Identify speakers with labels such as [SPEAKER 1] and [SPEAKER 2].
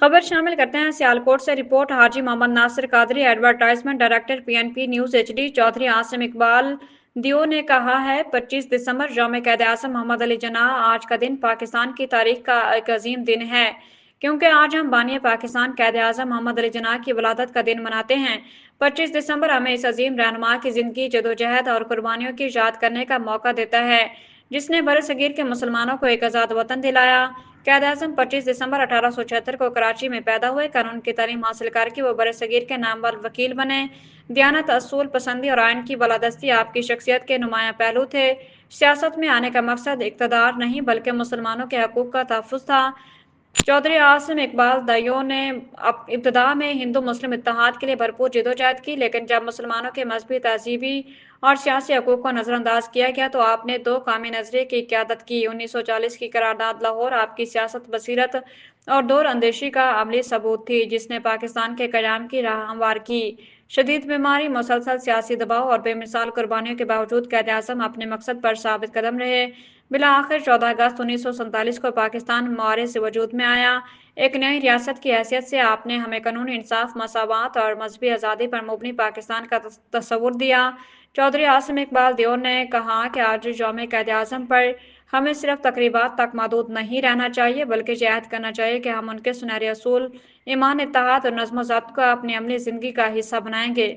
[SPEAKER 1] खबर शामिल करते हैं सियालकोट से report. Haji Mohammad Nasir Qadri, advertisement director PNP news HD. Chaudhry Asim Iqbal Dayo ने कहा है, 25 दिसंबर यौम कैद आज़म मोहम्मद अली जिन्नाह आज का दिन पाकिस्तान की तारीख का एक अजीम दिन है, क्योंकि आज हम बानी पाकिस्तान कैद आज़म मोहम्मद अली जिन्नाह की वलादत का दिन मनाते हैं। 25 दिसंबर हमें इस अजीम रहनुमा की जिंदगी, जदोजहद और कुर्बानियों की याद करने का मौका देता है, जिसने बरसगीर के मुसलमानों को एक आज़ाद वतन दिलाया। कैद आज़म 25 दिसंबर 1876 को कराची में पैदा हुए। कानून की तालीम हासिल करके वो बरसगीर के नामवर वकील बने। दियानत, असूल पसंदी और आइन की बालादस्ती आपकी शख्सियत के नुमायां पहलू थे। सियासत में आने का मकसद इक़्तिदार नहीं बल्कि मुसलमानों के हकूक़ का तहफ़्फ़ुज़ था। चौधरी आसिम इकबाल दयो ने इब्तदा में हिंदू मुस्लिम इत्तेहाद के लिए भरपूर जदोजहद की, लेकिन जब मुसलमानों के मजहबी, तहजीबी और सियासी हकूक़ को नज़रअंदाज किया गया तो आपने दो कौमी नज़रिए की क़यादत की। 1940 की करारदाद लाहौर आपकी सियासत, बसीरत और दूर अंदेशी का अमली सबूत थी, जिसने पाकिस्तान के क़याम की राह हमवार की। शदीद बीमारी, मुसलसल सियासी दबाव और बेमिसाल कुर्बानियों के बावजूद कैद आज़म अपने मकसद पर साबित कदम रहे। बिला आखिर 14 अगस्त 1947 को पाकिस्तान मुआरे से वजूद में आया। एक नई रियासत की हैसियत से आपने हमें कानूनी इंसाफ, मसावात और मजहबी आज़ादी पर मुबनी पाकिस्तान का तस्वुर दिया। चौधरी आसिम इकबाल दियोर ने कहा कि आज यौम कैद आज़म पर हमें सिर्फ तकरीबात तक महदूद नहीं रहना चाहिए, बल्कि यह अहद करना चाहिए कि हम उनके सुनहरे असूल, ईमान, इत्तेहाद और नज़्म व ज़ब्त को अपनी अमली ज़िंदगी का हिस्सा बनाएंगे।